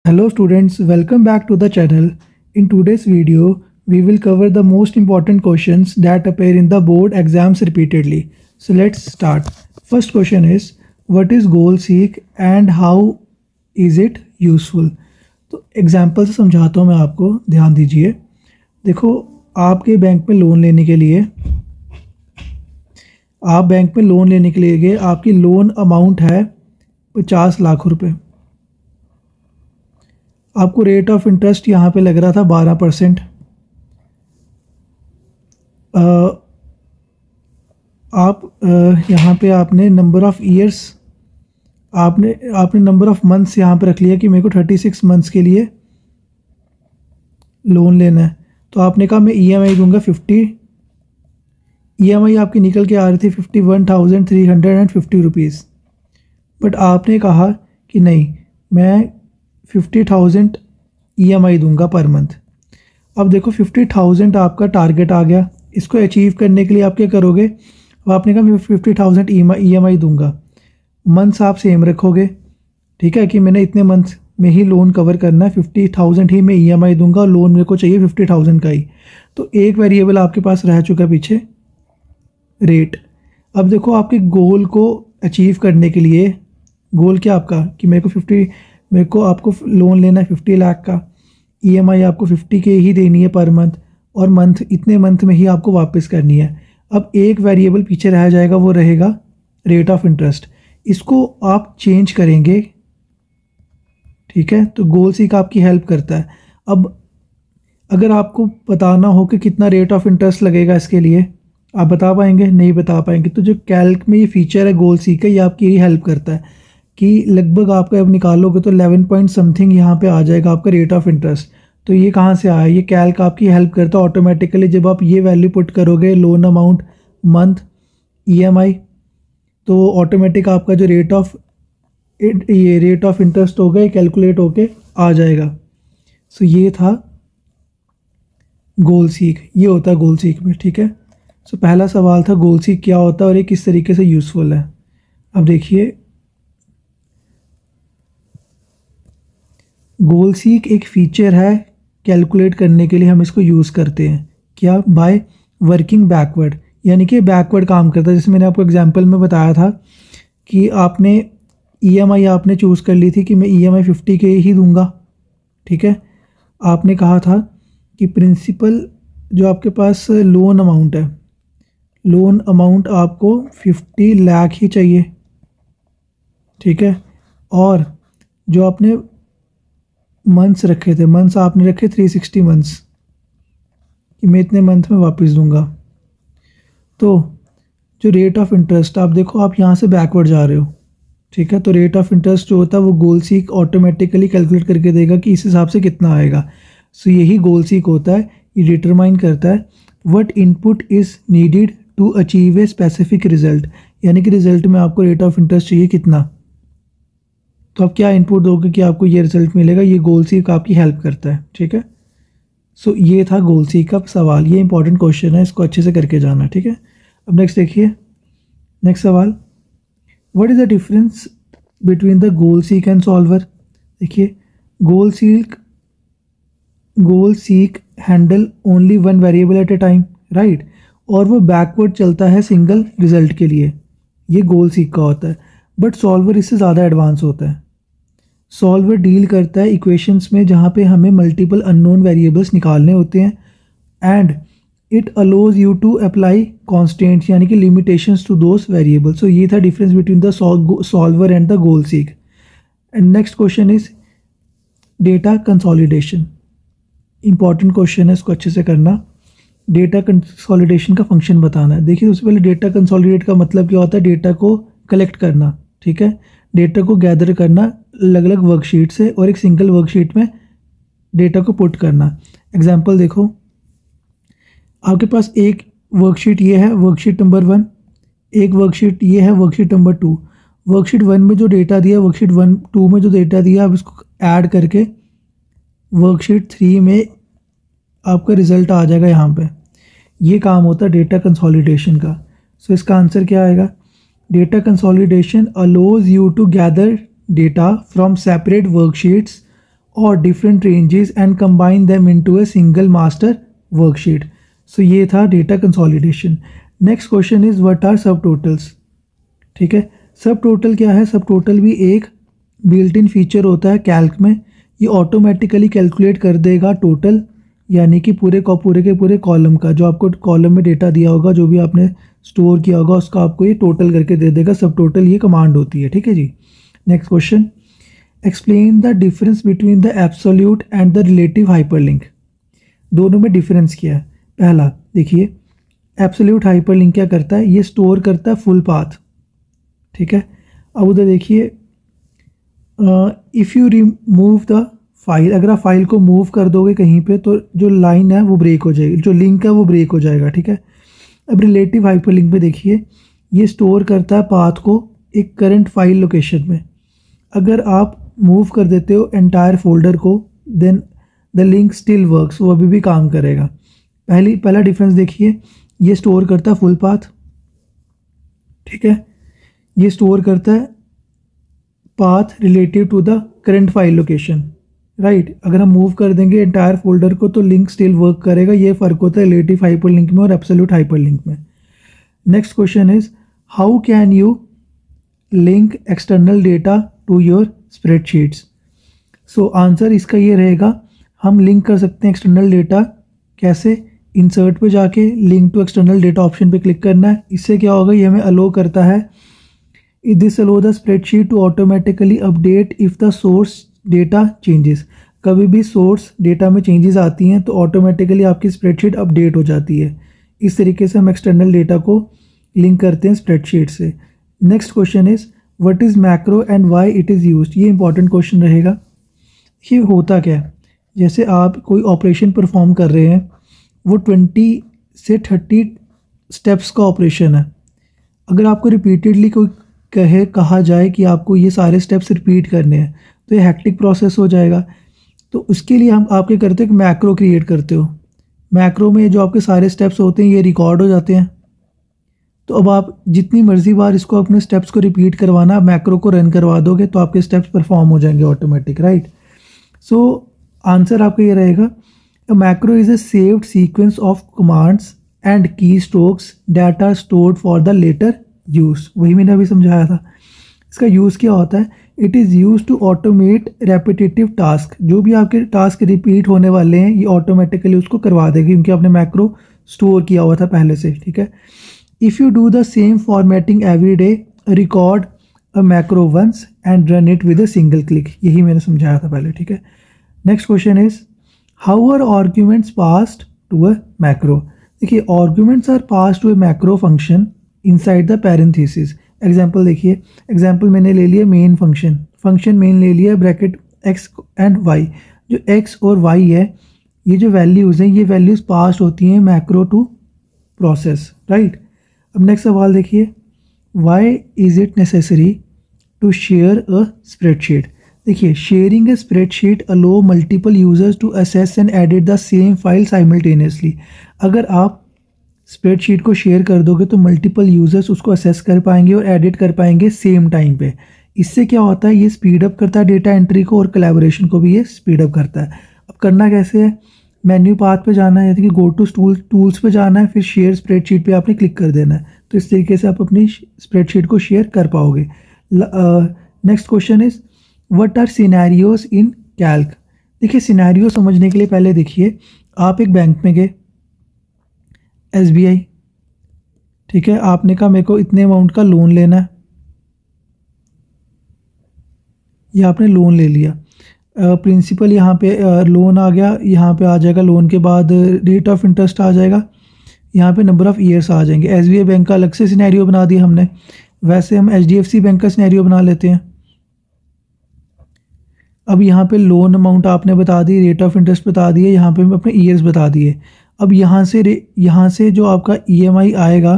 Hello students, welcome back to the channel. In today's video, we will cover the most important questions that appear in the board exams repeatedly. So let's start. First question is, what is goal seek and how is it useful? तो example से समझाता हूँ मैं आपको, ध्यान दीजिए। देखो, आपके बैंक में लोन लेने के लिए गए, आपकी लोन अमाउंट है 50 लाख रुपए। आपको रेट ऑफ इंटरेस्ट यहाँ पे लग रहा था 12%। यहाँ पे आपने नंबर ऑफ़ ईयर्स आपने नंबर ऑफ़ मंथ्स यहाँ पे रख लिया कि मेरे को 36 मंथ्स के लिए लोन लेना है। तो आपने कहा मैं ईएमआई दूंगा 50। ईएमआई आपकी निकल के आ रही थी 51,350 रुपीज़। बट आपने कहा कि नहीं, मैं 50,000 ईएमआई दूंगा पर मंथ। अब देखो 50,000 आपका टारगेट आ गया। इसको अचीव करने के लिए आप क्या करोगे? अब आपने कहा मैं 50,000 ईएमआई दूंगा। मंथ्स आप सेम रखोगे, ठीक है, कि मैंने इतने मंथ में ही लोन कवर करना है, 50,000 ही मैं ईएमआई दूंगा और लोन मेरे को चाहिए 50,000 का ही। तो एक वेरिएबल आपके पास रह चुका पीछे, रेट। अब देखो आपके गोल को अचीव करने के लिए, गोल क्या आपका कि मेरे को आपको लोन लेना है 50 लाख का, ईएमआई आपको 50 के ही देनी है पर मंथ, और इतने मंथ में ही आपको वापस करनी है। अब एक वेरिएबल पीछे रह जाएगा, वो रहेगा रेट ऑफ इंटरेस्ट। इसको आप चेंज करेंगे, ठीक है। तो गोल सीक आपकी हेल्प करता है। अब अगर आपको बताना हो कि कितना रेट ऑफ इंटरेस्ट लगेगा इसके लिए, आप बता पाएंगे? नहीं बता पाएंगे। तो जो कैल्क में ये फीचर है गोल सीक का, ये आपकी यही हेल्प करता है कि लगभग आपका अब निकालोगे तो 11 पॉइंट समथिंग यहाँ पे आ जाएगा आपका रेट ऑफ इंटरेस्ट। तो ये कहाँ से आया? ये कैल्क आपकी हेल्प करता है ऑटोमेटिकली। जब आप ये वैल्यू पुट करोगे, लोन अमाउंट, मंथ, ईएमआई, तो ऑटोमेटिक आपका जो रेट ऑफ इंटरेस्ट होगा ये कैलकुलेट होके आ जाएगा। सो ये था गोल सीक, ये होता है गोल सीक में, ठीक है। सो पहला सवाल था गोल सीक क्या होता है और ये किस तरीके से यूज़फुल है। अब देखिए, गोल सीक एक फ़ीचर है कैलकुलेट करने के लिए, हम इसको यूज़ करते हैं क्या? बाय वर्किंग बैकवर्ड, यानी कि बैकवर्ड काम करता है। जैसे मैंने आपको एग्जांपल में बताया था कि आपने ईएमआई आपने चूज़ कर ली थी कि मैं ईएमआई 50 के ही दूंगा, ठीक है। आपने कहा था कि प्रिंसिपल जो आपके पास लोन अमाउंट है, लोन अमाउंट आपको 50 लाख ही चाहिए, ठीक है। और जो आपने मंथ्स रखे थे, मंथ्स आपने रखे 360 मंथ्स कि मैं इतने मंथ में वापस दूंगा। तो जो रेट ऑफ इंटरेस्ट, आप देखो आप यहाँ से बैकवर्ड जा रहे हो, ठीक है। तो रेट ऑफ इंटरेस्ट जो होता है वो गोल सीक ऑटोमेटिकली कैलकुलेट करके देगा कि इस हिसाब से कितना आएगा। सो यही गोल सीक होता है, ये डिटरमाइन करता है what input is needed to achieve a specific result, यानी कि रिजल्ट में आपको रेट ऑफ इंटरेस्ट चाहिए कितना, तो आप क्या इनपुट दोगे कि आपको ये रिजल्ट मिलेगा। ये गोल सीक आपकी हेल्प करता है, ठीक है। सो ये था गोल सीक का सवाल। ये इंपॉर्टेंट क्वेश्चन है, इसको अच्छे से करके जाना, ठीक है। अब नेक्स्ट देखिए, नेक्स्ट सवाल, what is the difference between the goal seek and solver. देखिए, goal seek handle only one variable at a time, right, और वो बैकवर्ड चलता है सिंगल रिजल्ट के लिए, ये गोल सीक का होता है। बट सॉल्वर इससे ज़्यादा एडवांस होता है। सॉल्वर डील करता है इक्वेशंस में जहाँ पे हमें मल्टीपल अननोन वेरिएबल्स निकालने होते हैं, and it allows you to apply constants, यानी कि limitations to those variables. So ये था difference between the solver and the goal seek. And next question is data consolidation. Important question है, इसको अच्छे से करना। डेटा कंसोलिडेशन का फंक्शन बताना है। देखिए, उससे पहले डेटा कंसोलिडेट का मतलब क्या होता है? डेटा को कलेक्ट करना, ठीक है, डेटा को गैदर करना अलग अलग वर्कशीट से और एक सिंगल वर्कशीट में डेटा को पुट करना। एग्जांपल देखो, आपके पास एक वर्कशीट ये है, वर्कशीट नंबर 1, एक वर्कशीट ये है, वर्कशीट नंबर 2। वर्कशीट 1 में जो डेटा दिया, वर्कशीट 2 में जो डेटा दिया, आप इसको ऐड करके वर्कशीट 3 में आपका रिजल्ट आ जाएगा यहाँ पे। ये काम होता है डेटा कंसोलिडेशन का। सो इसका आंसर क्या आएगा? Data consolidation allows you to gather data from separate worksheets और different ranges and combine them into a single master worksheet. So ये था data consolidation. Next question is what are subtotals. ठीक है, सब total क्या है? सब total भी एक बिल्ट इन फीचर होता है कैल्क में। ये ऑटोमेटिकली कैलकुलेट कर देगा टोटल, यानी कि पूरे के पूरे कॉलम का, जो आपको कॉलम में डेटा दिया होगा, जो भी आपने स्टोर किया होगा, उसका आपको ये टोटल करके दे देगा। सब टोटल ये कमांड होती है। ठीक है जी। Next question, explain the difference between the absolute and the relative hyperlink. दोनों में डिफरेंस क्या है? पहला देखिए, एब्सोल्यूट हाइपरलिंक क्या करता है? ये स्टोर करता है फुल पाथ। ठीक है, अब उधर देखिए, if you remove the file, अगर आप फाइल को मूव कर दोगे कहीं पे तो जो लाइन है वो ब्रेक हो जाएगी, जो लिंक है वो ब्रेक हो जाएगा। ठीक है, अब रिलेटिव हाइपरलिंक पे देखिए, ये स्टोर करता है पाथ को एक करंट फाइल लोकेशन में। अगर आप मूव कर देते हो एंटायर फोल्डर को, then the link still works, वो अभी भी काम करेगा। पहला डिफरेंस देखिए, ये स्टोर करता है फुल पाथ। ठीक है, ये स्टोर करता है path relative to the current file location, right. अगर हम मूव कर देंगे एंटायर फोल्डर को तो लिंक स्टिल वर्क करेगा। ये फ़र्क होता है रिलेटिव हाइपरलिंक में और एब्सोल्यूट हाइपरलिंक में। Next question is how can you link external data to your spreadsheets. So answer इसका ये रहेगा, हम लिंक कर सकते हैं एक्सटर्नल डेटा। कैसे? इंसर्ट पे जाके link to external data option पे क्लिक करना है। इससे क्या होगा, ये हमें अलो करता है, this allow the spreadsheet to automatically update if the source data changes. कभी भी सोर्स डेटा में चेंजेस आती हैं तो ऑटोमेटिकली आपकी स्प्रेडशीट अपडेट हो जाती है। इस तरीके से हम एक्सटर्नल डेटा को लिंक करते हैं स्प्रेडशीट से। Next question is what is macro and why it is used. ये इंपॉर्टेंट क्वेश्चन रहेगा। ये होता क्या है? जैसे आप कोई ऑपरेशन परफॉर्म कर रहे हैं, वो 20 से 30 स्टेप्स का ऑपरेशन है। अगर आपको रिपीटेडली कोई कहा जाए कि आपको ये सारे स्टेप्स रिपीट करने हैं तो ये हैक्टिक प्रोसेस हो जाएगा। तो उसके लिए हम आप क्या करते हो, मैक्रो क्रिएट करते हो। मैक्रो में जो आपके सारे स्टेप्स होते हैं ये रिकॉर्ड हो जाते हैं। तो अब आप जितनी मर्जी बार इसको अपने स्टेप्स को रिपीट करवाना, मैक्रो को रन करवा दोगे तो आपके स्टेप्स परफॉर्म हो जाएंगे ऑटोमेटिक, राइट। सो आंसर आपका ये रहेगा, a macro is a saved sequence of commands and key strokes that are stored for the later use. वही मैंने अभी समझाया था। इसका यूज़ क्या होता है? It is use to automate repetitive task. जो भी आपके टास्क रिपीट होने वाले हैं ये ऑटोमेटिकली उसको करवा देगी, क्योंकि आपने मैक्रो स्टोर किया हुआ था पहले से। ठीक है, if you do the same formatting every day, record a macro once and run it with a single click. यही मैंने समझाया था पहले। ठीक है, next question is how are arguments passed to a macro. देखिए, arguments are passed to a macro function inside the parenthesis. Example देखिए, example मैंने ले लिया मेन फंक्शन मेन ले लिया ब्रैकेट एक्स एंड वाई। जो एक्स और वाई है, ये जो वैल्यूज़ हैं, ये वैल्यूज़ पास होती हैं मैक्रो टू प्रोसेस, राइट। अब नेक्स्ट सवाल देखिए, why is it necessary to share a spreadsheet. देखिए, sharing a spreadsheet allow multiple users to access and edit the same file simultaneously. अगर आप स्प्रेडशीट को शेयर कर दोगे तो मल्टीपल यूजर्स उसको असेस कर पाएंगे और एडिट कर पाएंगे सेम टाइम पे। इससे क्या होता है, ये स्पीड अप करता है डेटा एंट्री को और कोलैबोरेशन को भी ये स्पीड अप करता है। अब करना कैसे है, मेन्यू पाथ पे जाना है, यानी कि गो टू टूल्स पे जाना है, फिर शेयर स्प्रेडशीट पे आपने क्लिक कर देना है। तो इस तरीके से आप अपनी स्प्रेडशीट को शेयर कर पाओगे। Next question is what are scenarios in Calc. देखिए, सिनेरियो समझने के लिए पहले देखिए, आप एक बैंक में गए, SBI, ठीक है, आपने कहा मेरे को इतने अमाउंट का लोन लेना है, ये आपने लोन ले लिया। प्रिंसिपल यहाँ पे लोन आ गया, यहाँ पे आ जाएगा लोन के बाद रेट ऑफ इंटरेस्ट आ जाएगा, यहाँ पे नंबर ऑफ़ ईयर्स आ जाएंगे। SBI बैंक का अलग से सिनेरियो बना दिया हमने, वैसे हम HDFC बैंक का सिनेरियो बना लेते हैं। अब यहाँ पे लोन अमाउंट आपने बता दी, रेट ऑफ इंटरेस्ट बता दिए, यहाँ पे अपने ईयर्स बता दिए। अब यहाँ से जो आपका EMI आएगा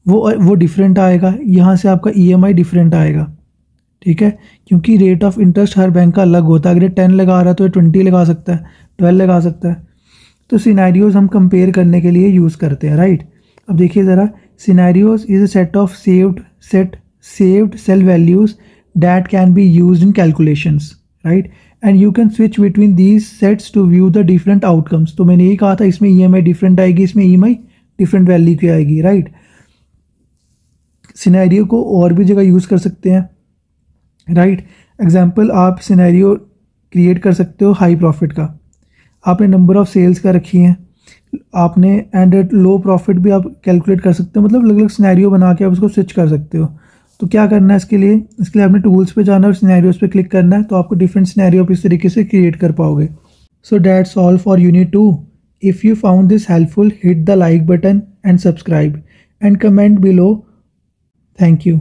वो डिफरेंट आएगा, यहाँ से आपका EMI डिफरेंट आएगा, ठीक है, क्योंकि rate of interest her bank का अलग होता है। अगर 10 लगा रहा है तो ये 20 लगा सकता है, 12 लगा सकता है। तो सिनेरियोज हम कंपेयर करने के लिए यूज़ करते हैं, राइट। अब देखिए ज़रा, scenarios is a set of saved cell values that can be used in calculations, right. And you can switch between these sets to view the different outcomes. तो मैंने यही कहा था इसमें EMI डिफरेंट आएगी, इसमें EMI डिफरेंट वैल्यू की आएगी, राइट। सिनेरियो को और भी जगह यूज़ कर सकते हैं, राइट। एग्जाम्पल, आप सिनेरियो क्रिएट कर सकते हो हाई प्रॉफिट का, आपने नंबर ऑफ़ सेल्स का रखी हैं आपने, एंड लो प्रॉफिट भी आप कैलकुलेट कर सकते हो, मतलब अलग अलग सिनेरियो बना के आप उसको स्विच कर सकते हो। तो क्या करना है इसके लिए आपने टूल्स पे जाना है और सिनेरियोज पे क्लिक करना है, तो आपको डिफरेंट सिनेरियो आप इस तरीके से क्रिएट कर पाओगे। So that's all for unit 2। If you found this helpful, hit the like button and subscribe and comment below. Thank you.